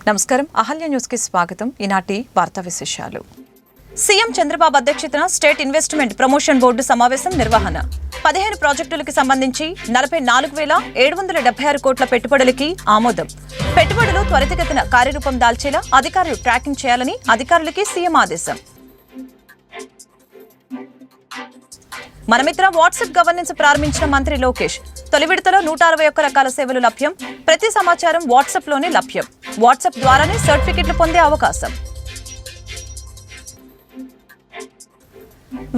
నమస్కారం, అహల్య న్యూస్ కి స్వాగతం. ఈనాటి వార్తా విశేషాలు. సీఎం చంద్రబాబు అధ్యక్షతన స్టేట్ ఇన్వెస్ట్మెంట్ ప్రమోషన్ బోర్డు సమావేశం నిర్వహణ. 15 ప్రాజెక్టులకు సంబంధించి 44,776 కోట్ల పెట్టుబడులకి ఆమోదం. పెట్టుబడులు త్వరితగతిన కార్యరూపం దాల్చేలా అధికారులు ట్రాకింగ్ చేయాలని అధికారులకి సీఎం ఆదేశం. మనమిత్ర వాట్సాప్ గవర్నెన్స్ ప్రారంభించిన మంత్రి లోకేష్. తొలి విడతలో 161 రకాల సేవలు లభ్యం. ప్రతి సమాచారం వాట్సాప్ లోనే లభ్యం. వాట్సాప్ ద్వారానే సర్టిఫికెట్లు పొందే అవకాశం.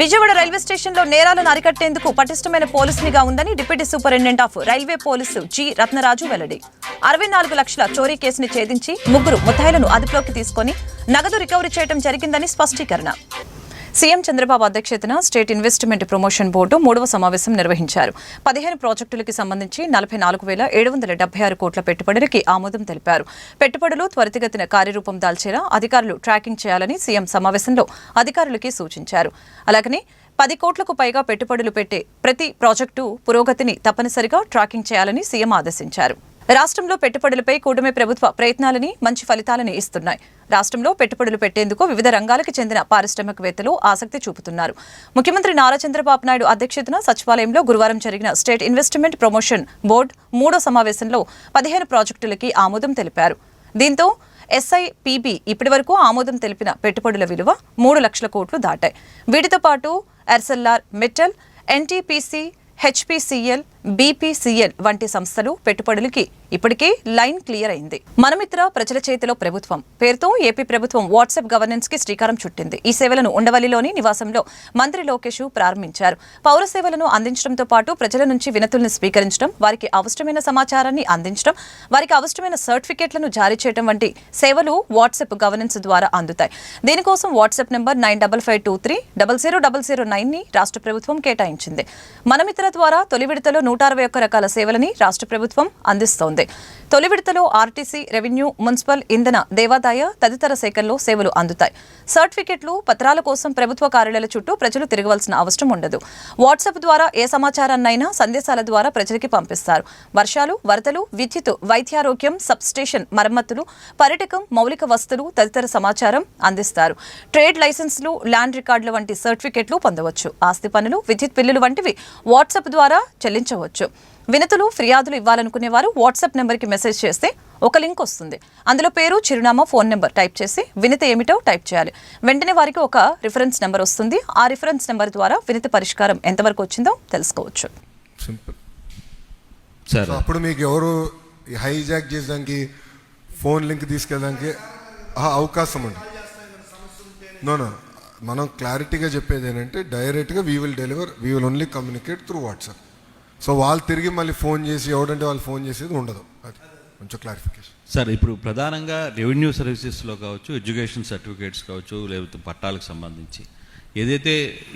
విజయవాడ రైల్వే స్టేషన్లో నేరాలను అరికట్టేందుకు పటిష్టమైన పోలీసునిగా ఉందని deputy superintendent of railway police G Ratnaraju వెల్లడి. 64 లక్షల చోరీ కేసుని ఛేదించి 3 ముద్దాయిలను అదుపులోకి తీసుకుని నగదు రికవరీ చేయడం జరిగిందని స్పష్టీకరణ. సీఎం చంద్రబాబు అధ్యక్షతన స్టేట్ ఇన్వెస్ట్మెంట్ ప్రమోషన్ బోర్డు 3వ సమావేశం నిర్వహించారు. 15 ప్రాజెక్టులకి సంబంధించి 44,776 కోట్ల పెట్టుబడులకి ఆమోదం తెలిపారు. పెట్టుబడులు త్వరితగతిన కార్యరూపం దాల్చేలా అధికారులు ట్రాకింగ్ చేయాలని సీఎం సమావేశంలో అధికారులకి సూచించారు. అలాగని 10 కోట్లకు పైగా పెట్టుబడులు పెట్టే ప్రతి ప్రాజెక్టు పురోగతిని తప్పనిసరిగా ట్రాకింగ్ చేయాలని సీఎం ఆదేశించారు. రాష్ట్రంలో పెట్టుబడులపై కూటమి ప్రభుత్వ ప్రయత్నాలని మంచి ఫలితాలని ఇస్తున్నాయి. రాష్ట్రంలో పెట్టుబడులు పెట్టేందుకు వివిధ రంగాలకు చెందిన పారిశ్రామికవేత్తలు ఆసక్తి చూపుతున్నారు. ముఖ్యమంత్రి నారా చంద్రబాబు నాయుడు అధ్యక్షతన సచివాలయంలో గురువారం జరిగిన స్టేట్ ఇన్వెస్ట్మెంట్ ప్రమోషన్ బోర్డు 3వ సమావేశంలో 15 ప్రాజెక్టులకి ఆమోదం తెలిపారు. దీంతో ఎస్ఐపిబి ఇప్పటివరకు ఆమోదం తెలిపిన పెట్టుబడుల విలువ 3 లక్షల కోట్లు దాటాయి. వీటితో పాటు ఎర్సెల్ఆర్ మెటల్, ఎన్టీపీసీ, హెచ్పీసీఎల్, బీపీసీఎల్ వంటి సంస్థలు పెట్టుబడులకి ఇప్పటికే లైన్ క్లియర్ అయింది. మనమిత్ర ప్రజల చేతిలో ప్రభుత్వం పేరుతో ఏపీ ప్రభుత్వం వాట్సాప్ గవర్నెన్స్ కి శ్రీకారం చుట్టింది. ఈ సేవలను ఉండవల్లిలోని నివాసంలో మంత్రి లోకేష్ ప్రారంభించారు. పౌర సేవలను అందించడంతో పాటు ప్రజల నుంచి వినతుల్ని స్వీకరించడం, వారికి అవసరమైన సమాచారాన్ని అందించడం, వారికి అవసరమైన సర్టిఫికెట్లను జారీ చేయడం వంటి సేవలు వాట్సాప్ గవర్నెన్స్ ద్వారా అందుతాయి. దీనికోసం వాట్సాప్ నెంబర్ 9553000009 ని రాష్ట్ర ప్రభుత్వం కేటాయించింది. మనమిత్ర ద్వారా తొలి విడతలో 161 రకాల సేవలని రాష్ట్ర ప్రభుత్వం అందిస్తోంది. తొలి విడతలో ఆర్టీసీ, రెవెన్యూ, మున్సిపల్, ఇంధన, దేవాదాయ తదితర శాఖల్లో సేవలు అందుతాయి. సర్టిఫికెట్లు, పత్రాల కోసం ప్రభుత్వ కార్యాలయాల చుట్టూ ప్రజలు తిరగవలసిన అవసరం ఉండదు. వాట్సాప్ ద్వారా ఏ సమాచారాన్నైనా సందేశాల ద్వారా ప్రజలకి పంపిస్తారు. వర్షాలు, వరదలు, విద్యుత్, వైద్యారోగ్యం, సబ్ స్టేషన్ మరమ్మతులు, పర్యాటకం, మౌలిక వస్తువులు తదితర సమాచారం అందిస్తారు. ట్రేడ్ లైసెన్సులు, ల్యాండ్ రికార్డుల వంటి సర్టిఫికెట్లు పొందవచ్చు. ఆస్తి పన్నులు, విద్యుత్ బిల్లులు వంటివి వాట్సాప్ ద్వారా చెల్లించవచ్చు. వినతులు, ఫిర్యాదులు ఇవ్వాలనుకునే వారు వాట్సాప్ నెంబర్కి మెసేజ్ చేస్తే ఒక లింక్ వస్తుంది. అందులో పేరు, చిరునామా, ఫోన్ నెంబర్ టైప్ చేసి వినతి ఏమిటో టైప్ చేయాలి. వెంటనే వారికి ఒక రిఫరెన్స్ నెంబర్ వస్తుంది. ఆ రిఫరెన్స్ నెంబర్ ద్వారా వినతి పరిష్కారం ఎంతవరకు వచ్చిందో తెలుసుకోవచ్చు. అప్పుడు మీకు ఎవరు హైజాక్ చేయడానికి, ఫోన్ లింక్ తీసుకెళ్ళడానికి అవకాశం ఉంది. నో మనం క్లారిటీగా చెప్పేది ఏంటంటే డైరెక్ట్గా we will only communicate through WhatsApp. So వాళ్ళు తిరిగి మళ్ళీ ఫోన్ చేసి ఎవడంటే వాళ్ళు ఫోన్ చేసేది ఉండదు. అది కొంచెం క్లారిఫికేషన్ సార్. ఇప్పుడు ప్రధానంగా రెవెన్యూ సర్వీసెస్లో కావచ్చు, ఎడ్యుకేషన్ సర్టిఫికేట్స్ కావచ్చు, లేకపోతే పట్టాలకు సంబంధించి ఏదైతే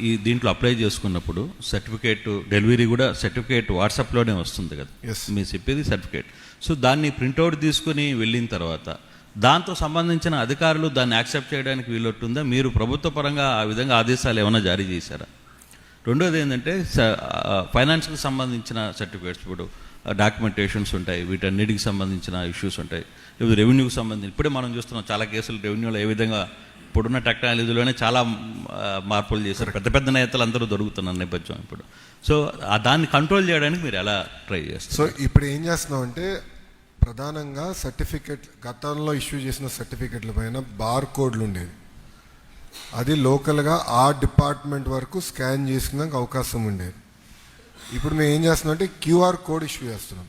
ఈ దీంట్లో అప్లై చేసుకున్నప్పుడు సర్టిఫికేట్ డెలివరీ కూడా సర్టిఫికేట్ వాట్సాప్లోనే వస్తుంది కదా, మీరు చెప్పేది సర్టిఫికేట్. సో దాన్ని ప్రింట్అవుట్ తీసుకుని వెళ్ళిన తర్వాత దాంతో సంబంధించిన అధికారులు దాన్ని యాక్సెప్ట్ చేయడానికి వీలొట్టుందా? మీరు ప్రభుత్వ పరంగా ఆ విధంగా ఆదేశాలు ఏమైనా జారీ చేశారా? రెండోది ఏంటంటే ఫైనాన్స్కి సంబంధించిన సర్టిఫికేట్స్, ఇప్పుడు డాక్యుమెంటేషన్స్ ఉంటాయి, వీటన్నిటికి సంబంధించిన ఇష్యూస్ ఉంటాయి. ఇప్పుడు రెవెన్యూకి సంబంధించి ఇప్పుడే మనం చూస్తున్నాం చాలా కేసులు రెవెన్యూలో ఏ విధంగా ఇప్పుడున్న టెక్నాలజీలోనే చాలా మార్పులు చేశారు. పెద్ద పెద్ద నేతలు అందరూ దొరుకుతున్న నేపథ్యం ఇప్పుడు. సో దాన్ని కంట్రోల్ చేయడానికి మీరు ఎలా ట్రై చేస్తారు? సో ఇప్పుడు ఏం చేస్తున్నాం అంటే ప్రధానంగా సర్టిఫికెట్ గతంలో ఇష్యూ చేసిన సర్టిఫికెట్ల పైన బార్ కోడ్లు ఉండేది. అది లోకల్గా ఆ డిపార్ట్మెంట్ వరకు స్కాన్ చేసుకున్నాక అవకాశం ఉండేది. ఇప్పుడు మేము ఏం చేస్తున్నాం అంటే క్యూఆర్ కోడ్ ఇష్యూ చేస్తున్నాం.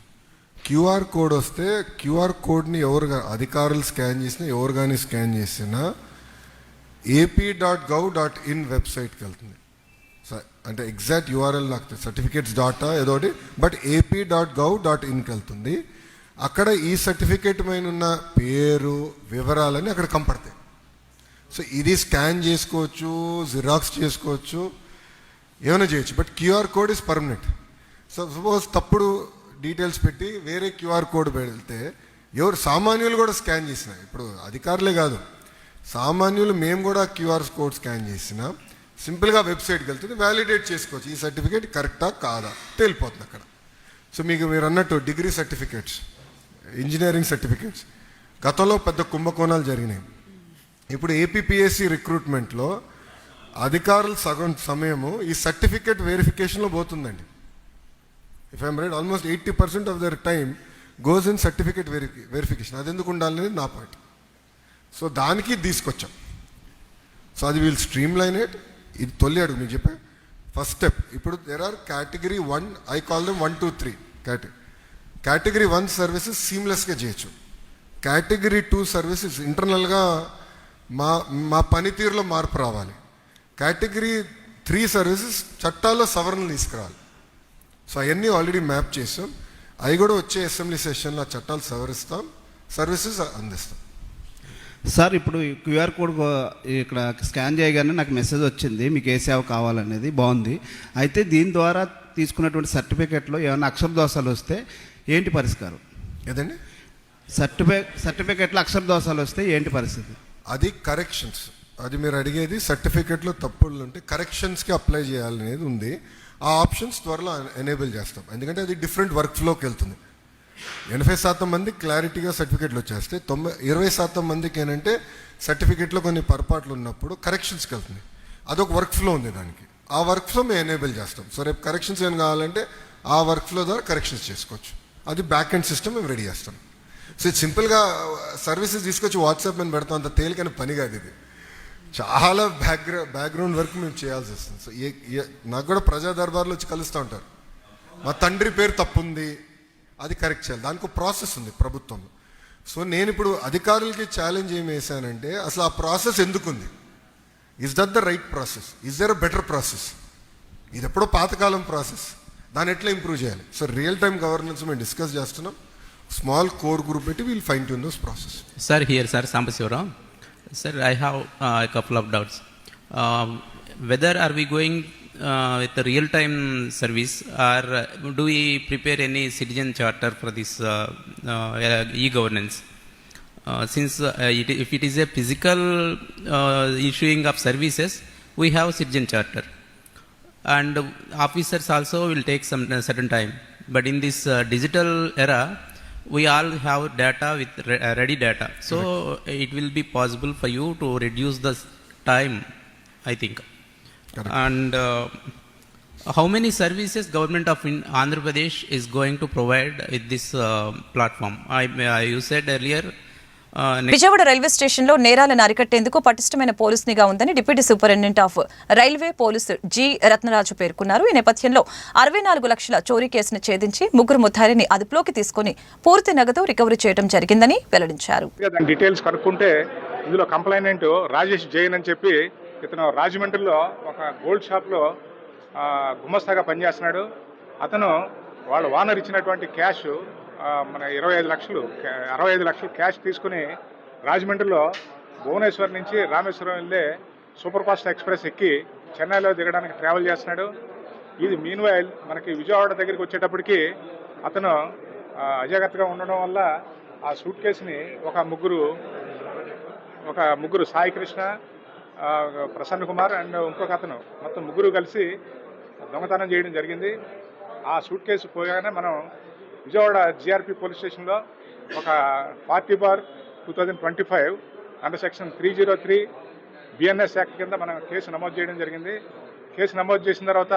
క్యూఆర్ కోడ్ వస్తే క్యూఆర్ కోడ్ని అధికారులు స్కాన్ చేసినా, ఎవరు కానీ స్కాన్ చేసినా AP.gov.in వెబ్సైట్కి వెళ్తుంది. అంటే ఎగ్జాక్ట్ యూఆర్ఎల్ నాకు సర్టిఫికేట్స్ డాటా ఏదోటి, బట్ AP.gov.inకి వెళ్తుంది. అక్కడ ఈ సర్టిఫికేట్ పైన ఉన్న పేరు, వివరాలని అక్కడ కంపడతాయి. సో ఇది స్కాన్ చేసుకోవచ్చు, జిరాక్స్ చేసుకోవచ్చు, ఏమైనా చేయొచ్చు. But QR code is permanent. So suppose తప్పుడు డీటెయిల్స్ పెట్టి వేరే క్యూఆర్ కోడ్ పెడితే ఎవరు సామాన్యులు కూడా స్కాన్ చేసిన, ఇప్పుడు అధికారులే కాదు సామాన్యులు మేము కూడా క్యూఆర్ కోడ్ స్కాన్ చేసిన సింపుల్గా వెబ్సైట్కి వెళ్తుంది, వ్యాలిడేట్ చేసుకోవచ్చు. ఈ సర్టిఫికేట్ కరెక్టా కాదా తెలిపోతుంది అక్కడ. సో మీరు అన్నట్టు డిగ్రీ సర్టిఫికేట్స్, ఇంజనీరింగ్ సర్టిఫికేట్స్ గతంలో పెద్ద కుంభకోణాలు జరిగినాయి. ఇప్పుడు ఏపీపీఎస్సీ రిక్రూట్మెంట్లో అధికారులు సగం సమయము ఈ సర్టిఫికేట్ వెరిఫికేషన్లో పోతుందండి. If I'm right, almost 80% of their time goes in certificate verification. అది ఎందుకు ఉండాలనేది నా పాయింట్. సో దానికి తీసుకొచ్చాం. సో అది వీల్ స్ట్రీమ్ లైన్ ఇట్. ఇది తొలి అడుగు మీకు చెప్పే ఫస్ట్ స్టెప్. ఇప్పుడు there are category 1, I call them 1, 2, 3 category 1 services సీమ్లెస్గా చేయొచ్చు. కేటగిరీ 2 సర్వీసెస్ ఇంటర్నల్గా మా పనితీరులో మార్పు రావాలి. కేటగిరీ 3 సర్వీసెస్ చట్టాల్లో సవరణలు తీసుకురావాలి. సో అవన్నీ ఆల్రెడీ మ్యాప్ చేసాం. అవి కూడా వచ్చే అసెంబ్లీ సెషన్లో చట్టాలు సవరిస్తాం, సర్వీసెస్ అందిస్తాం. సార్, ఇప్పుడు క్యూఆర్ కోడ్ ఇక్కడ స్కాన్ చేయగానే నాకు మెసేజ్ వచ్చింది మీకు ఏ సేవ కావాలనేది. బాగుంది. అయితే దీని ద్వారా తీసుకున్నటువంటి సర్టిఫికేట్లో ఏమైనా అక్షర దోషాలు వస్తే ఏంటి పరిష్కారం? ఏదండి? సర్టిఫికేట్లో అక్షర దోషాలు వస్తే ఏంటి పరిస్థితి? అది కరెక్షన్స్. అది మీరు అడిగేది సర్టిఫికేట్లో తప్పులు ఉంటే కరెక్షన్స్కి అప్లై చేయాలనేది ఉంది. ఆ ఆప్షన్స్ త్వరలో ఎనేబుల్ చేస్తాం. ఎందుకంటే అది డిఫరెంట్ వర్క్ ఫ్లోకి వెళ్తుంది. 80% మంది క్లారిటీగా సర్టిఫికేట్లు వచ్చేస్తే 20% మందికి ఏంటంటే సర్టిఫికేట్లో కొన్ని పొరపాట్లు ఉన్నప్పుడు కరెక్షన్స్కి వెళ్తుంది. అదొక వర్క్ ఫ్లో ఉంది దానికి. ఆ వర్క్ ఫ్లో మేము ఎనేబుల్ చేస్తాం. సో రేపు కరెక్షన్స్ ఏం కావాలంటే ఆ వర్క్ ఫ్లో ద్వారా కరెక్షన్స్ చేసుకోవచ్చు. అది బ్యాక్ ఎండ్ సిస్టమ్ మేము రెడీ చేస్తాం. సో ఇది సింపుల్గా సర్వీసెస్ తీసుకొచ్చి వాట్సాప్ మీద పెడతాం. అంత తేలికైన పని కాదు ఇది. చాలా బ్యాక్గ్రౌండ్ వర్క్ మేము చేయాల్సి వస్తుంది. సో నాకు కూడా ప్రజా దర్బార్లో వచ్చి కలుస్తూ ఉంటారు. మా తండ్రి పేరు తప్పుంది, అది కరెక్ట్ చేయాలి. దానికి ఒక ప్రాసెస్ ఉంది ప్రభుత్వంలో. సో నేను ఇప్పుడు అధికారులకి ఛాలెంజ్ ఏం వేసానంటే అసలు ఆ ప్రాసెస్ ఎందుకుంది? Is that the right process? Is there a better process? ఇది ఎప్పుడో పాతకాలం ప్రాసెస్, దాన్ని ఎట్లా ఇంప్రూవ్ చేయాలి? సో రియల్ టైమ్ గవర్నెన్స్ మేము డిస్కస్ చేస్తున్నాం. స్మాల్ కోర్ గ్రూప్ పెట్టి we'll fine tune those process. Sir, here, sir, Sambasivaram. Sir, I have a couple of doubts. Whether are we going with the real-time service, or do we prepare any citizen charter for this e-governance? Since if it is a physical issuing of services, we have citizen charter, and officers also will take some certain time. But in this digital era, we all have data with ready data, so it will be possible for you to reduce the time, I think. Correct. And how many services government of Andhra Pradesh is going to provide with this platform? You said earlier. Vijayawada railway స్టేషన్లో నేరాలను అరికట్టేందుకు పటిష్టమైన police నిఘా ఉందని deputy superintendent of railway police G Ratnaraju పేర్కొన్నారు. ఈ నేపథ్యంలో 64 లక్షల చోరీ కేసును ఛేదించి 3 ముద్దాయిల్ని అదుపులోకి తీసుకుని పూర్తి నగదు రికవరీ చేయడం జరిగిందని వెల్లడించారు. దాని డీటెయిల్స్ కనుక్కుంటే ఇందులో కంప్లైనెంట్ రాజేష్ జైన్ అని చెప్పి ఇతను రాజమండ్రిలో ఒక గోల్డ్ షాప్లో గుమస్తాగా పనిచేస్తున్నాడు. అతను వాళ్ళ ఓనర్ ఇచ్చినటువంటి క్యాష్ మన 65 లక్షలు క్యాష్ తీసుకుని రాజమండ్రిలో భువనేశ్వర్ నుంచి రామేశ్వరం వెళ్ళే సూపర్ ఫాస్ట్ ఎక్స్ప్రెస్ ఎక్కి చెన్నైలో దిగడానికి ట్రావెల్ చేస్తున్నాడు. ఇది మీన్వైల్ మనకి విజయవాడ దగ్గరికి వచ్చేటప్పటికి అతను అజాగ్రత్తగా ఉండడం వల్ల ఆ సూట్ కేసుని ఒక ముగ్గురు సాయి కృష్ణ, ప్రసన్న కుమార్ అండ్ ఇంకొక అతను మొత్తం ముగ్గురు కలిసి దొంగతనం చేయడం జరిగింది. ఆ సూట్ కేసు పోగానే మనం విజయవాడ జిఆర్పి పోలీస్ స్టేషన్లో ఒక 40/2025 అండర్ సెక్షన్ 303 బిఎన్ఎస్ యాక్ట్ కింద మనం కేసు నమోదు చేయడం జరిగింది. కేసు నమోదు చేసిన తర్వాత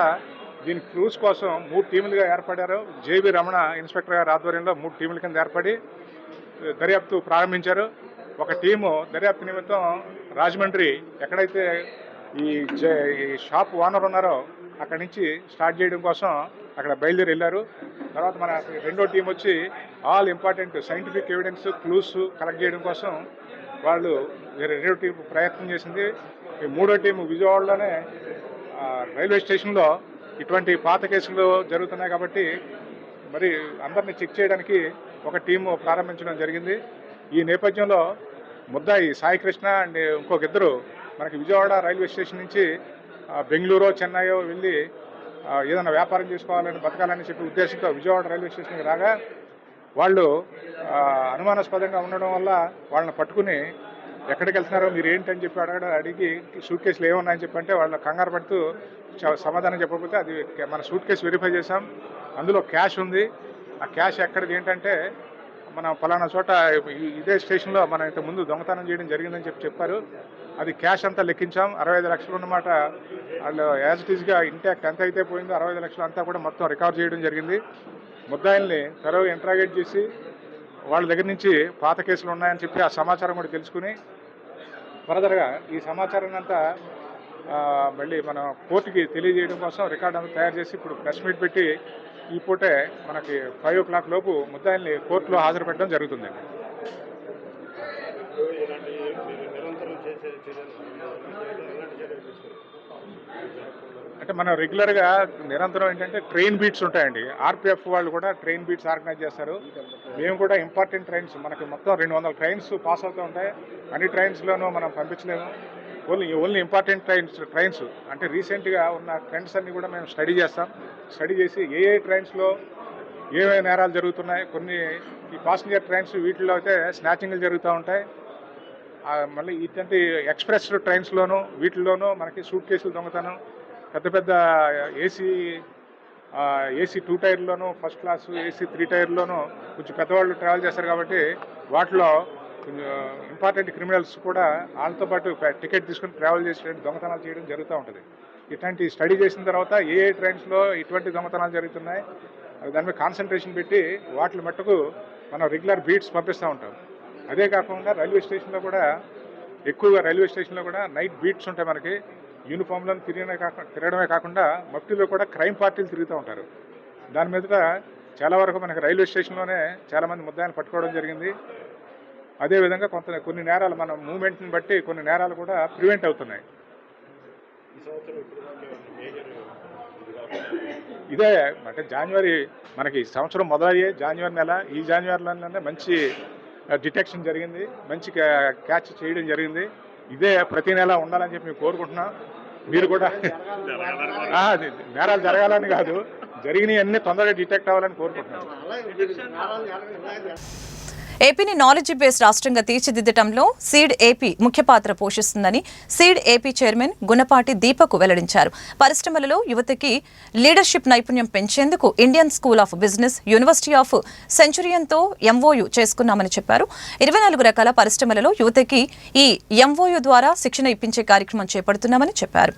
దీని క్రూస్ కోసం 3 టీములుగా ఏర్పడారు. జేబీ రమణ ఇన్స్పెక్టర్ గారి ఆధ్వర్యంలో 3 టీముల కింద ఏర్పడి దర్యాప్తు ప్రారంభించారు. ఒక టీము దర్యాప్తు నిమిత్తం రాజమండ్రి ఎక్కడైతే ఈ షాప్ ఓనర్ ఉన్నారో అక్కడి నుంచి స్టార్ట్ చేయడం కోసం అక్కడ బయలుదేరి వెళ్ళారు. తర్వాత మన రెండో టీం వచ్చి all important scientific evidence clues collect చేయడం కోసం వాళ్ళు రెండో టీం ప్రయత్నం చేసింది. ఈ మూడో టీము విజయవాడలోనే రైల్వే స్టేషన్లో ఇటువంటి పాత కేసులు జరుగుతున్నాయి కాబట్టి మరి అందరినీ చెక్ చేయడానికి ఒక టీము ప్రారంభించడం జరిగింది. ఈ నేపథ్యంలో ముద్దాయి సాయి కృష్ణ అండ్ ఇంకొక ఇద్దరు మనకి విజయవాడ రైల్వే స్టేషన్ నుంచి బెంగళూరు చెన్నైయో వెళ్ళి ఏదైనా వ్యాపారం చేసుకోవాలని బతకాలని చెప్పి ఉద్దేశంతో విజయవాడ రైల్వే స్టేషన్కి రాగా వాళ్ళు అనుమానాస్పదంగా ఉండడం వల్ల వాళ్ళని పట్టుకుని ఎక్కడికి వెళ్తున్నారో మీరు ఏంటని చెప్పి అడిగి సూట్ కేసులు ఏమున్నాయని చెప్పి అంటే వాళ్ళు కంగారు పడుతూ సమాధానం చెప్పకపోతే అది మన సూట్ కేసు వెరిఫై చేసాం. అందులో క్యాష్ ఉంది. ఆ క్యాష్ ఎక్కడిది ఏంటంటే మనం పలానా చోట ఇదే స్టేషన్లో మనం ఇంత ముందు దొంగతనం చేయడం జరిగిందని చెప్పారు. అది క్యాష్ అంతా లెక్కించాం. 65 లక్షలు ఉన్నమాట. వాళ్ళు యాజ్ ఇట్ ఈస్గా ఇంటాక్ట్ ఎంత అయితే పోయిందో 65 లక్షలు అంతా కూడా మొత్తం రికవర్ చేయడం జరిగింది. ముద్దాయిల్ని త్వరగా ఇంట్రాగేట్ చేసి వాళ్ళ దగ్గర నుంచి పాత కేసులు ఉన్నాయని చెప్పి ఆ సమాచారం కూడా తెలుసుకుని ఫర్దర్గా ఈ సమాచారాన్ని అంతా మళ్ళీ మనం కోర్టుకి తెలియజేయడం కోసం రికార్డు అంతా తయారు చేసి ఇప్పుడు ప్రెస్ మీట్ పెట్టి ఈ పూటే మనకి 5 o'clock లోపు ముద్దాయిల్ని కోర్టులో హాజరు పెట్టడం జరుగుతుందండి. అంటే మనం రెగ్యులర్గా నిరంతరం ఏంటంటే ట్రైన్ బీట్స్ ఉంటాయండి. ఆర్పిఎఫ్ వాళ్ళు కూడా ట్రైన్ బీట్స్ ఆర్గనైజ్ చేస్తారు. మేము కూడా ఇంపార్టెంట్ ట్రైన్స్ మనకి మొత్తం 200 ట్రైన్స్ పాస్ అవుతూ ఉంటాయి. అన్ని ట్రైన్స్లోనూ మనం పంపించలేము. ఓన్లీ ఇంపార్టెంట్ ట్రైన్స్ అంటే రీసెంట్గా ఉన్న ట్రెండ్స్ అన్ని కూడా మేము స్టడీ చేస్తాం. స్టడీ చేసి ఏ ట్రైన్స్లో ఏమేమి నేరాలు జరుగుతున్నాయి. కొన్ని ఈ పాసింజర్ ట్రైన్స్ వీటిలో అయితే స్నాచింగ్లు జరుగుతూ ఉంటాయి. మళ్ళీ ఇటువంటి ఎక్స్ప్రెస్ ట్రైన్స్లోనూ వీటిల్లోనూ మనకి సూట్ కేసులు దొంగతనం, పెద్ద పెద్ద ఏసీ 2 టైర్లోనూ, ఫస్ట్ క్లాస్ ఏసీ 3 టైర్లోనూ కొంచెం పెద్దవాళ్ళు ట్రావెల్ చేస్తారు కాబట్టి వాటిలో ఇంపార్టెంట్ క్రిమినల్స్ కూడా వాళ్ళతో పాటు టికెట్ తీసుకుని ట్రావెల్ చేసి దొంగతనాలు చేయడం జరుగుతూ ఉంటుంది. ఇట్లాంటి స్టడీ చేసిన తర్వాత ఏ ట్రైన్స్లో ఇటువంటి దొంగతనాలు జరుగుతున్నాయి దాని మీద కాన్సన్ట్రేషన్ పెట్టి వాటి మట్టుకు మనం రెగ్యులర్ బీట్స్ పంపిస్తూ ఉంటాం. అదే కాకుండా రైల్వే స్టేషన్లో కూడా నైట్ బీట్స్ ఉంటాయి. మనకి యూనిఫామ్లో తిరగడమే కాకుండా మఫ్టీలో కూడా క్రైమ్ పార్టీలు తిరుగుతూ ఉంటారు. దాని మీద చాలా వరకు మనకి రైల్వే స్టేషన్లోనే చాలామంది ముద్దాయిలు పట్టుకోవడం జరిగింది. అదేవిధంగా కొన్ని నేరాలు మన మూమెంట్ని బట్టి కొన్ని నేరాలు కూడా ప్రివెంట్ అవుతున్నాయి. ఇదే అంటే జనవరి మనకి సంవత్సరం మొదలయ్యే జనవరి నెల, ఈ జనవరిలోనే మంచి డిటెక్షన్ జరిగింది, మంచి క్యాచ్ చేయడం జరిగింది. ఇదే ప్రతి నెల ఉండాలని చెప్పి మేము కోరుకుంటున్నాం. మీరు కూడా నేరాలు జరగాలని కాదు, జరిగినవి అన్నీ తొందరగా డిటెక్ట్ అవ్వాలని కోరుకుంటున్నాం. ఏపీని నాలెడ్జ్ బేస్డ్ రాష్ట్రంగా తీర్చిదిద్దటంలో సీడ్ ఏపీ ముఖ్య పాత్ర పోషిస్తుందని SEED AP chairman Gunapati Deepak వెల్లడించారు. పరిశ్రమలలో యువతకి లీడర్షిప్ నైపుణ్యం పెంచేందుకు Indian School of Business, University of సెంచురియన్తో ఎంఓయూ చేసుకున్నామని చెప్పారు. 24 రకాల పరిశ్రమలలో యువతకి ఈ ఎంఓయూ ద్వారా శిక్షణ ఇప్పించే కార్యక్రమం చేపడుతున్నామని చెప్పారు.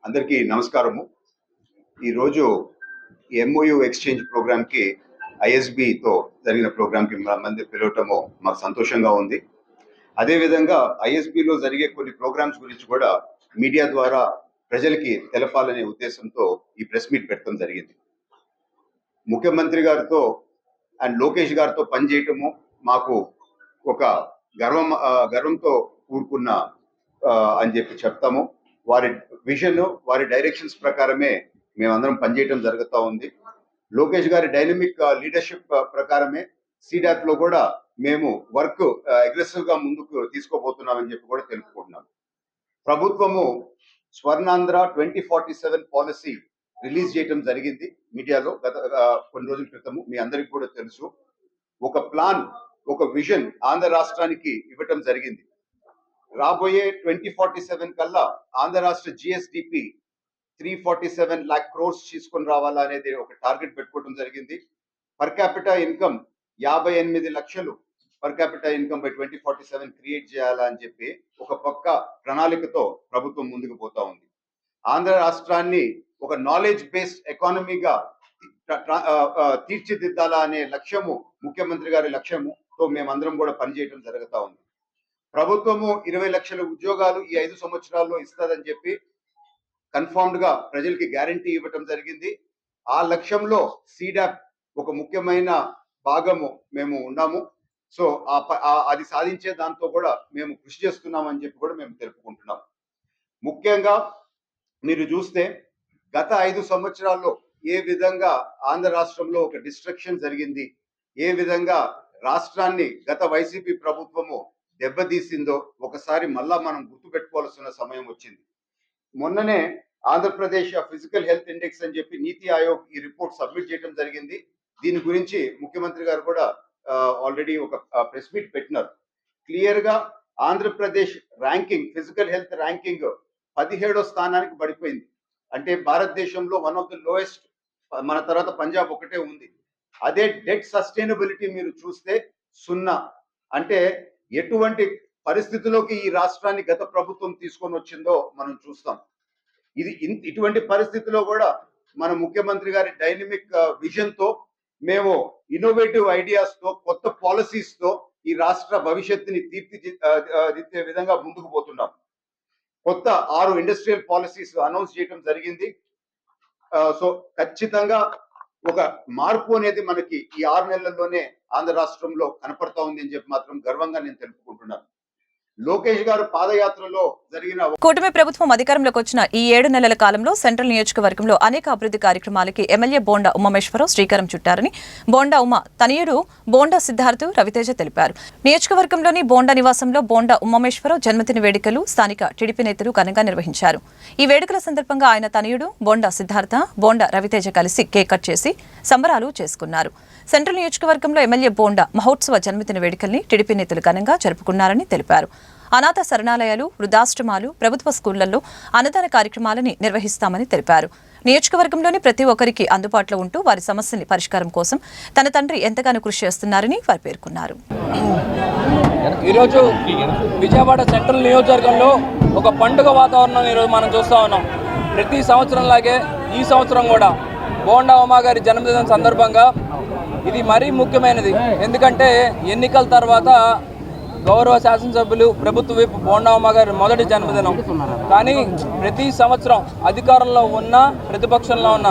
అందరికీ నమస్కారము. ఈరోజు ఎంఓయూ ఎక్స్చేంజ్ ప్రోగ్రామ్కి ఐఎస్బితో జరిగిన ప్రోగ్రామ్కి మంది పిలవటము మాకు సంతోషంగా ఉంది. అదేవిధంగా ఐఎస్బిలో జరిగే కొన్ని ప్రోగ్రామ్స్ గురించి కూడా మీడియా ద్వారా ప్రజలకి తెలపాలనే ఉద్దేశంతో ఈ ప్రెస్ మీట్ పెట్టడం జరిగింది. ముఖ్యమంత్రి గారితో అండ్ లోకేష్ గారితో పనిచేయటము మాకు ఒక గర్వంతో కూడుకున్న అని చెప్పి చెప్తాము. వారి విజన్, వారి డైరెక్షన్స్ ప్రకారమే మేమందరం పనిచేయడం జరుగుతూ ఉంది. లోకేష్ గారి డైనమిక్ లీడర్షిప్ ప్రకారమే సీడాప్ లో కూడా మేము వర్క్ అగ్రెసివ్ గా ముందుకు తీసుకోబోతున్నామని చెప్పి కూడా తెలుపుకుంటున్నాం. ప్రభుత్వము స్వర్ణాంధ్ర 2047 పాలసీ రిలీజ్ చేయడం జరిగింది మీడియాలో గత కొన్ని రోజుల క్రితము. మీ అందరికి కూడా తెలుసు. ఒక ప్లాన్, ఒక విజన్ ఆంధ్ర రాష్ట్రానికి ఇవ్వటం జరిగింది. రాబోయే 2047 కల్లా ఆంధ్ర రాష్ట్ర జిఎస్డిపి 347 lakh crores తీసుకొని రావాలా అనేది ఒక టార్గెట్ పెట్టుకోవడం జరిగింది. పర్ క్యాపిటల్ ఇన్కమ్ 58 లక్షలు per capital income by 2047 create చేయాలా అని చెప్పి ఒక పక్క ప్రణాళికతో ప్రభుత్వం ముందుకు పోతా ఉంది. ఆంధ్ర రాష్ట్రాన్ని ఒక నాలెడ్జ్ బేస్డ్ ఎకానమీగా తీర్చిదిద్దాలా అనే లక్ష్యము ముఖ్యమంత్రి గారి లక్ష్యముతో మేమందరం కూడా పనిచేయడం జరుగుతూ ఉంది. ప్రభుత్వము 20 లక్షల ఉద్యోగాలు ఈ 5 సంవత్సరాల్లో ఇస్తుందని చెప్పి కన్ఫర్మ్డ్ గా ప్రజలకి గ్యారంటీ ఇవ్వటం జరిగింది. ఆ లక్ష్యంలో సీడాప్ ఒక ముఖ్యమైన భాగము మేము ఉన్నాము. సో అది సాధించే దాంతో కూడా మేము కృషి చేస్తున్నామని చెప్పి కూడా మేము తెలుపుకుంటున్నాం. ముఖ్యంగా మీరు చూస్తే గత 5 సంవత్సరాల్లో ఏ విధంగా ఆంధ్ర రాష్ట్రంలో ఒక డిస్ట్రక్షన్ జరిగింది, ఏ విధంగా రాష్ట్రాన్ని గత వైసీపీ ప్రభుత్వము దెబ్బతీసిందో ఒకసారి మళ్ళా మనం గుర్తుపెట్టుకోవాల్సిన సమయం వచ్చింది. మొన్ననే ఆంధ్రప్రదేశ్ ఫిజికల్ హెల్త్ ఇండెక్స్ అని చెప్పి నీతి ఆయోగ్ ఈ రిపోర్ట్ సబ్మిట్ చేయడం జరిగింది. దీని గురించి ముఖ్యమంత్రి గారు కూడా ఆల్రెడీ ఒక ప్రెస్ మీట్ పెట్టినారు. క్లియర్ గా Andhra Pradesh ranking, physical health ranking 17వ స్థానానికి పడిపోయింది. అంటే భారతదేశంలో వన్ ఆఫ్ ద లోయెస్ట్, మన తర్వాత పంజాబ్ ఒకటే ఉంది. అదే డెట్ సస్టైనబిలిటీ మీరు చూస్తే 0. అంటే ఎటువంటి పరిస్థితిలోకి ఈ రాష్ట్రాన్ని గత ప్రభుత్వం తీసుకొని వచ్చిందో మనం చూస్తాం. ఇటువంటి పరిస్థితిలో కూడా మన ముఖ్యమంత్రి గారి డైనమిక్ విజన్ తో, మేము ఇన్నోవేటివ్ ఐడియాస్ తో, కొత్త పాలసీస్ తో ఈ రాష్ట్ర భవిష్యత్తుని తీర్చిదిద్దే విధంగా ముందుకు పోతున్నాం. కొత్త 6 ఇండస్ట్రియల్ పాలసీస్ అనౌన్స్ చేయడం జరిగింది. సో ఖచ్చితంగా ఒక మార్పు అనేది మనకి ఈ 6 నెలల్లోనే ఆంధ్ర రాష్ట్రంలో కనపడతా ఉంది అని చెప్పి మాత్రం గర్వంగా నేను తెలుపుకుంటున్నాను. లోకేష్ గారు పాదయాత్రలో జరిగిన కూటమి ప్రభుత్వం అధికారంలోకి వచ్చిన ఈ 7 నెలల కాలంలో సెంట్రల్ నియోజకవర్గంలో అనేక అభివృద్ధి కార్యక్రమాలకి ఎమ్మెల్యే బోండా ఉమామేశ్వరరావు శ్రీకారం చుట్టారని బోండా ఉమ తనయుడు బోండా సిద్ధార్థ్ రవితేజ తెలిపారు. నియోజకవర్గంలోని బోండా నివాసంలో బోండా ఉమామేశ్వరరావు జన్మదిన వేడుకలు స్థానిక టీడీపీ నేతలు ఘనంగా నిర్వహించారు. ఈ వేడుకల సందర్భంగా ఆయన తనయుడు బోండా సిద్ధార్థ, బోండా రవితేజ కలిసి కేక్ కట్ చేసి సంబరాలు చేసుకున్నారు. సెంట్రల్ నియోజకవర్గంలో ఎమ్మెల్యే బోండా మహోత్సవ జన్మదిన వేడుకల్ని టీడీపీ నేతలు ఘనంగా జరుపుకున్నారని తెలిపారు. అనాథ శరణాలయాలు, వృద్ధాశ్రమాలు, ప్రభుత్వ స్కూళ్లలో అన్నదాన కార్యక్రమాలని నిర్వహిస్తామని తెలిపారు. నియోజకవర్గంలోని ప్రతి ఒక్కరికి అందుబాటులో ఉంటూ వారి సమస్యల్ని పరిష్కారం కోసం తన తండ్రి ఎంతగానో కృషి చేస్తున్నారని వారు పేర్కొన్నారు. ఈరోజు విజయవాడ సెంట్రల్ నియోజకవర్గంలో ఒక పండుగ వాతావరణం ఈరోజు మనం చూస్తూ ఉన్నాం. ప్రతి సంవత్సరం లాగే ఈ సంవత్సరం కూడా బోండా ఉమా గారి జన్మదినం సందర్భంగా ఇది మరీ ముఖ్యమైనది. ఎందుకంటే ఎన్నికల తర్వాత గౌరవ శాసనసభ్యులు ప్రభుత్వ విప్ బోండా ఉమా గారి మొదటి జన్మదినం. కానీ ప్రతి సంవత్సరం అధికారంలో ఉన్న, ప్రతిపక్షంలో ఉన్న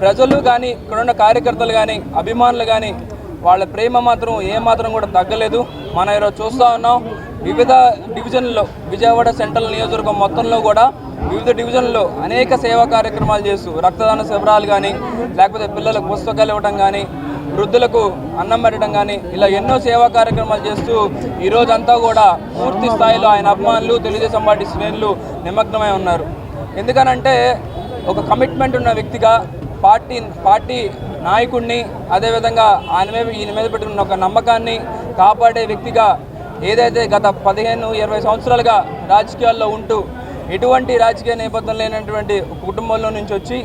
ప్రజలు కానీ, ఇక్కడున్న కార్యకర్తలు కానీ, అభిమానులు కానీ వాళ్ళ ప్రేమ మాత్రం ఏమాత్రం కూడా తగ్గలేదు. మనం ఈరోజు చూస్తూ ఉన్నాం. వివిధ డివిజన్లలో, విజయవాడ సెంట్రల్ నియోజకవర్గం మొత్తంలో కూడా వివిధ డివిజన్లలో అనేక సేవా కార్యక్రమాలు చేస్తూ రక్తదాన శిబిరాలు కానీ, లేకపోతే పిల్లలకు పుస్తకాలు ఇవ్వడం కానీ, వృద్ధులకు అన్నం పెట్టడం కానీ, ఇలా ఎన్నో సేవా కార్యక్రమాలు చేస్తూ ఈరోజంతా కూడా పూర్తి స్థాయిలో ఆయన అభిమానులు, తెలుగుదేశం పార్టీ శ్రేణులు నిమగ్నమై ఉన్నారు. ఎందుకనంటే ఒక కమిట్మెంట్ ఉన్న వ్యక్తిగా, పార్టీ నాయకుడిని, అదేవిధంగా ఈయన మీద పెట్టుకున్న ఒక నమ్మకాన్ని కాపాడే వ్యక్తిగా, ఏదైతే గత 15-20 సంవత్సరాలుగా రాజకీయాల్లో ఉంటూ ఎటువంటి రాజకీయ నేపథ్యం లేనటువంటి కుటుంబంలో నుంచి వచ్చి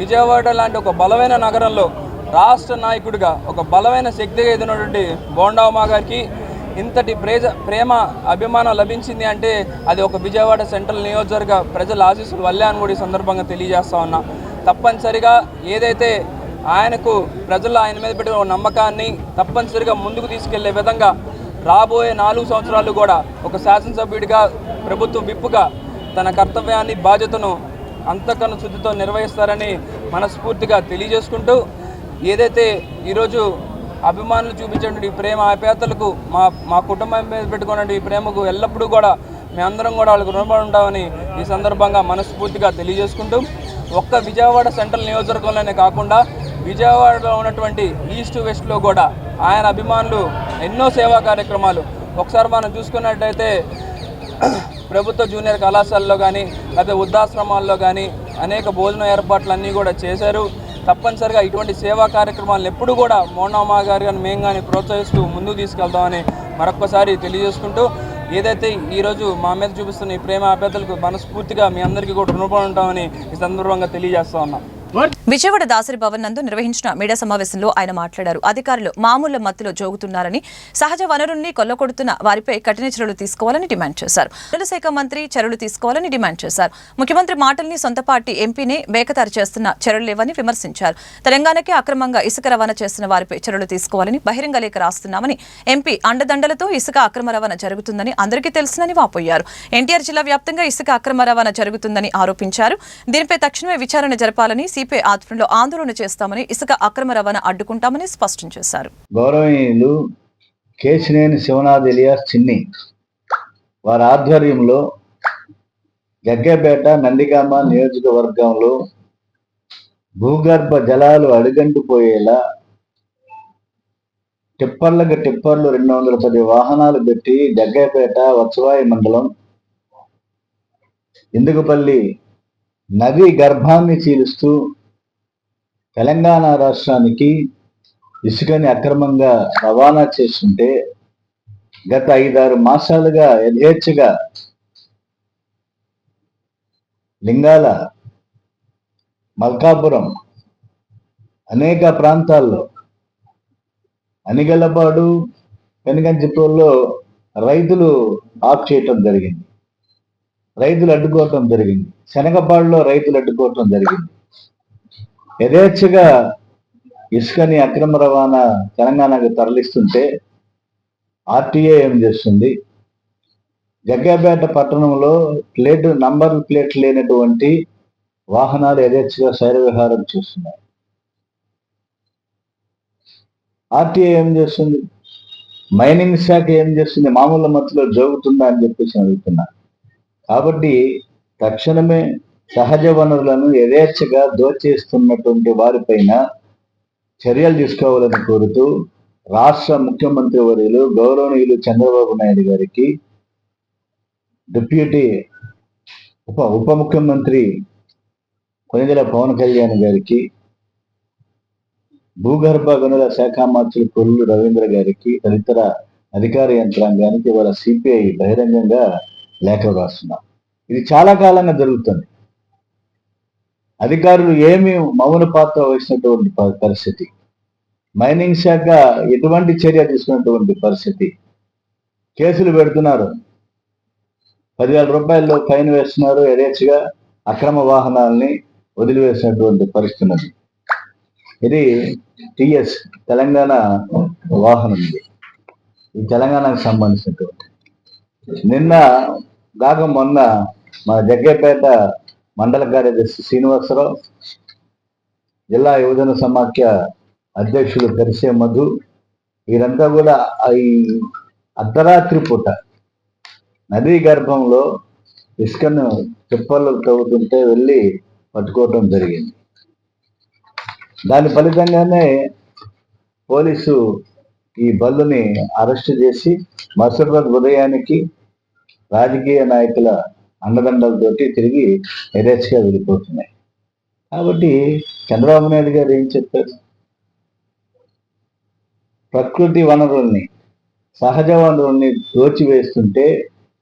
విజయవాడ లాంటి ఒక బలమైన నగరంలో రాష్ట్ర నాయకుడిగా, ఒక బలమైన శక్తిగా ఎదిగినటువంటి బోండా ఉమా గారికి ఇంతటి ప్రేమ అభిమానం లభించింది అంటే అది ఒక విజయవాడ సెంట్రల్ నియోజకవర్గ ప్రజల ఆశీస్సుల వల్లే అని కూడా ఈ సందర్భంగా తెలియజేస్తా ఉన్నా. తప్పనిసరిగా ఏదైతే ఆయనకు ప్రజలు ఆయన మీద పెట్టిన నమ్మకాన్ని తప్పనిసరిగా ముందుకు తీసుకెళ్లే విధంగా రాబోయే 4 సంవత్సరాలు కూడా ఒక శాసనసభ్యుడిగా, ప్రభుత్వ విప్పుగా తన కర్తవ్యాన్ని, బాధ్యతను అంతకన్నా శుద్ధితో నిర్వహిస్తారని మనస్ఫూర్తిగా తెలియజేసుకుంటూ, ఏదైతే ఈరోజు అభిమానులు చూపించేటువంటి ప్రేమ ఆప్యాయతలకు మా కుటుంబం మీద పెట్టుకున్నటువంటి ఈ ప్రేమకు ఎల్లప్పుడూ కూడా మేమందరం కూడా వాళ్ళకు రుణపడి ఉంటామని ఈ సందర్భంగా మనస్ఫూర్తిగా తెలియజేసుకుంటూ, ఒక్క విజయవాడ సెంట్రల్ నియోజకవర్గంలోనే కాకుండా విజయవాడలో ఉన్నటువంటి ఈస్ట్ వెస్ట్లో కూడా ఆయన అభిమానులు ఎన్నో సేవా కార్యక్రమాలు, ఒకసారి మనం చూసుకున్నట్టయితే ప్రభుత్వ జూనియర్ కళాశాలలో కానీ, లేకపోతే వృద్ధాశ్రమాల్లో కానీ అనేక భోజన ఏర్పాట్లు అన్నీ కూడా చేశారు. తప్పనిసరిగా ఇటువంటి సేవా కార్యక్రమాలను ఎప్పుడు కూడా బోండా ఉమా గారు కానీ మేము కానీ ప్రోత్సహిస్తూ ముందుకు తీసుకెళ్తామని మరొక్కసారి తెలియజేసుకుంటూ, ఏదైతే ఈరోజు మా మీద చూపిస్తున్న ఈ ప్రేమ ఆప్యాయతలకు మనస్ఫూర్తిగా మీ అందరికీ కూడా రుణపడి ఉంటామని ఈ సందర్భంగా తెలియజేస్తా ఉన్నాం. విజయవాడ దాసరి భవన్ నందు నిర్వహించిన మీడియా సమావేశంలో ఆయన మాట్లాడారు. అధికారులు మామూలు మత్తులో జోగుతున్నారని, సహజ వనరుల్ని కొల్లగొడుతున్న వారిపై కఠిన చర్యలు తీసుకోవాలని డిమాండ్ చేశారు. గనుల శాఖ మంత్రి చర్యలు తీసుకోవాలని డిమాండ్ చేశారు. ముఖ్యమంత్రి మాటల్ని సొంత పార్టీ ఎంపీనే బేఖతారు చేస్తున్న చర్యలు లేవని విమర్శించారు. తెలంగాణకి అక్రమంగా ఇసుక రవాణా చేస్తున్న వారిపై చర్యలు తీసుకోవాలని బహిరంగ లేఖ రాస్తున్నామని, ఎంపీ అండదండలతో ఇసుక అక్రమ రవాణా జరుగుతుందని అందరికీ తెలుసునని వాపోయారు. ఎన్టీఆర్ జిల్లా వ్యాప్తంగా ఇసుక అక్రమ రవాణా జరుగుతుందని ఆరోపించారు. దీనిపై తక్షణమే విచారణ జరపాలని, సిపిఐ ఆధ్వర్యంలో ఆందోళన చేస్తామని, ఇసుక అక్రమ రవాణా అడ్డుకుంటామని స్పష్టం చేశారు. గౌరవనీయులు కేశినేని శివనాథ్ ఎలియాస్ చిన్ని వారి ఆధ్వర్యంలో జగ్గేపేట, నందిగామ నియోజకవర్గంలో భూగర్భ జలాలు అడుగంటిపోయేలా టిప్పర్లకు టిప్పర్లు 210 వాహనాలు పెట్టి జగ్గేపేట, వత్సవాయి మండలం, ఇందుకుపల్లి నది గర్భాన్ని చీలుస్తూ తెలంగాణ రాష్ట్రానికి ఇసుకని అక్రమంగా రవాణా చేస్తుంటే గత 5-6 మాసాలుగా యథేచ్ఛగా లింగాల మల్కాపురం అనేక ప్రాంతాల్లో, అనిగలపాడు, పెనుగంచిప్రోల్లో రైతులు ఆఫ్ చేయటం జరిగింది, రైతులు అడ్డుకోవటం జరిగింది, శనగపాడులో రైతులు అడ్డుకోవటం జరిగింది. యథేచ్ఛగా ఇసుకని అక్రమ రవాణా తెలంగాణకు తరలిస్తుంటే ఆర్టీఏ ఏం చేస్తుంది? జగ్గయ్యపేట పట్టణంలో నంబర్ ప్లేట్ లేనటువంటి వాహనాలు యథేచ్ఛగా శైర విహారం చేస్తున్నాయి. ఆర్టీఏ ఏం చేస్తుంది? మైనింగ్ శాఖ ఏం చేస్తుంది? మామూలు మత్తులో జోగుతుందా అని చెప్పేసి అడుగుతున్నా. కాబట్టి తక్షణమే సహజ వనరులను యథేచ్ఛగా దోచేస్తున్నటువంటి వారిపైన చర్యలు తీసుకోవాలని కోరుతూ రాష్ట్ర ముఖ్యమంత్రి వర్యులు గౌరవనీయులు చంద్రబాబు నాయుడు గారికి, డిప్యూటీ ఉప ముఖ్యమంత్రి కొనిదెల పవన్ కళ్యాణ్ గారికి, భూగర్భ గనుల శాఖ మంత్రి కొల్లు రవీంద్ర గారికి, తదితర అధికార యంత్రాంగానికి వాళ్ళ సిపిఐ బహిరంగంగా లేఖ రాస్తున్నాం. ఇది చాలా కాలంగా జరుగుతుంది. అధికారులు ఏమీ మౌన పాత్ర వహించినటువంటి పరిస్థితి, మైనింగ్ శాఖ ఎటువంటి చర్య తీసుకున్నటువంటి పరిస్థితి. కేసులు పెడుతున్నారు, 10,000 రూపాయల్లో ఫైన్ వేస్తున్నారు, యథేచ్ఛగా అక్రమ వాహనాలని వదిలివేసినటువంటి పరిస్థితి ఉన్నది. ఇది టిఎస్ తెలంగాణ వాహనం, ఇది తెలంగాణకు సంబంధించినటువంటి. నిన్న కాక మొన్న మన జగ్గయ్యపేట మండల కార్యదర్శి శ్రీనివాసరావు, జిల్లా యువజన సమాఖ్య అధ్యక్షులు కరిసే మధు, వీరంతా కూడా ఈ అర్ధరాత్రి పూట నదీ గర్భంలో ఇసుకను తిప్పలు తవ్వుతుంటే వెళ్ళి పట్టుకోవటం జరిగింది. దాని ఫలితంగానే పోలీసు ఈ బల్లుని అరెస్టు చేసి మరుసటి రోజు ఉదయానికి రాజకీయ నాయకుల అండదండలతోటి తిరిగి యథేచ్ఛగా వెళ్ళిపోతున్నాయి. కాబట్టి చంద్రబాబు నాయుడు గారు ఏం చెప్పారు? ప్రకృతి వనరుల్ని, సహజ వనరుల్ని దోచివేస్తుంటే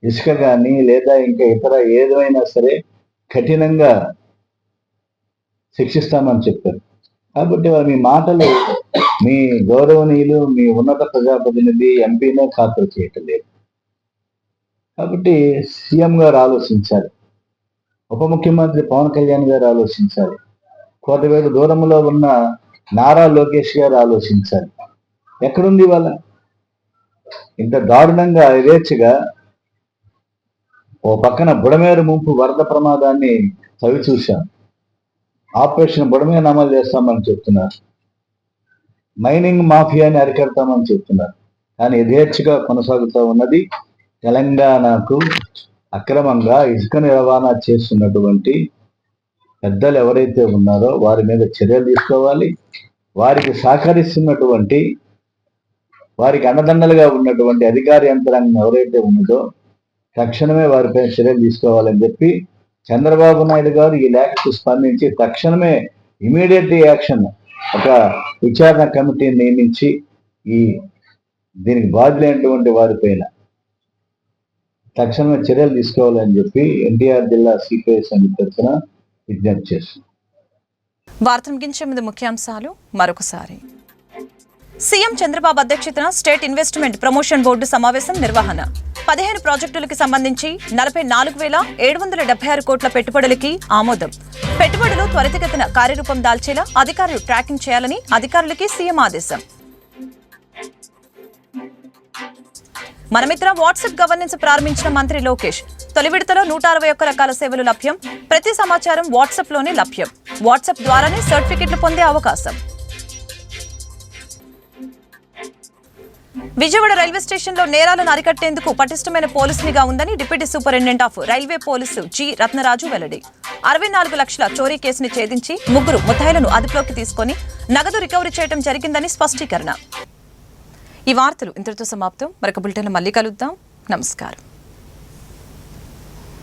ఇసుక కానీ లేదా ఇంకా ఇతర ఏదైనా సరే కఠినంగా శిక్షిస్తామని చెప్పారు. కాబట్టి మీ మాటలు మీ గౌరవనీయులు, మీ ఉన్నత ప్రజాప్రతినిధి ఎంపీనే ఖాతరు చేయటం లేదు. కాబట్టి సీఎం గారు ఆలోచించాలి, ఉప ముఖ్యమంత్రి పవన్ కళ్యాణ్ గారు ఆలోచించాలి, కోటవేడు దూరంలో ఉన్న నారా లోకేష్ గారు ఆలోచించాలి. ఎక్కడుంది వాళ్ళ ఇంత దారుణంగా యథేచ్ఛగా ఓ పక్కన బుడమేరు ముంపు వరద ప్రమాదాన్ని చవి చూశాం, ఆపరేషన్ బుడమేరు అమలు చేస్తామని చెప్తున్నారు, మైనింగ్ మాఫియాని అరికడతామని చెప్తున్నారు. కానీ యథేచ్ఛగా కొనసాగుతూ ఉన్నది తెలంగాణకు అక్రమంగా ఇసుకను రవాణా చేస్తున్నటువంటి పెద్దలు ఎవరైతే ఉన్నారో వారి మీద చర్యలు తీసుకోవాలి. వారికి సహకరిస్తున్నటువంటి, వారికి అండదండలుగా ఉన్నటువంటి అధికార యంత్రాంగం ఎవరైతే ఉన్నదో తక్షణమే వారిపై చర్యలు తీసుకోవాలని చెప్పి చంద్రబాబు నాయుడు గారు ఈ లేఖకు స్పందించి తక్షణమే ఇమీడియట్ యాక్షన్, ఒక విచారణ కమిటీని నియమించి దీనికి బాధ్యులైనటువంటి వారిపైన తక్షణమే చర్యలు తీసుకోవాలని చెప్పి ఎన్టీఆర్ జిల్లా సిపిఐ సమితి తరఫున విజ్ఞప్తి చేస్తున్నాం. వార్త ముగించే ముందు ముఖ్యాంశాలు మరొకసారి. సీఎం చంద్రబాబు అధ్యక్షతన స్టేట్ ఇన్వెస్ట్మెంట్ ప్రమోషన్ బోర్డు సమావేశం నిర్వహణ. 15 ప్రాజెక్టులకు సంబంధించి 44,776 కోట్ల పెట్టుబడులకి ఆమోదం. పెట్టుబడులు త్వరితగతిన కార్యరూపం దాల్చేలా అధికారులు ట్రాకింగ్ చేయాలని అధికారులకి సీఎం ఆదేశం. మనమిత్ర వాట్సాప్ గవర్నెన్స్ ప్రారంభించిన మంత్రి లోకేష్. తొలి విడతలో 161 రకాల సేవలు లభ్యం. ప్రతి సమాచారం వాట్సాప్లోనే లభ్యం. వాట్సాప్ ద్వారానే సర్టిఫికెట్లు పొందే అవకాశం. విజయవాడ రైల్వే స్టేషన్లో నేరాలను అరికట్టేందుకు పటిష్టమైన పోలీస్ నిఘా ఉందని deputy superintendent of railway police G Ratnaraju వెల్లడి. 64 లక్షల చోరీ కేసుని ఛేదించి 3 ముద్దాయిలను అదుపులోకి తీసుకుని నగదు రికవరీ చేయడం జరిగిందని స్పష్టీకరణ. ఈ వార్తలు ఇంతటితో సమాప్తం. మరొక బులెటిన్లో మళ్ళీ కలుద్దాం. నమస్కారం.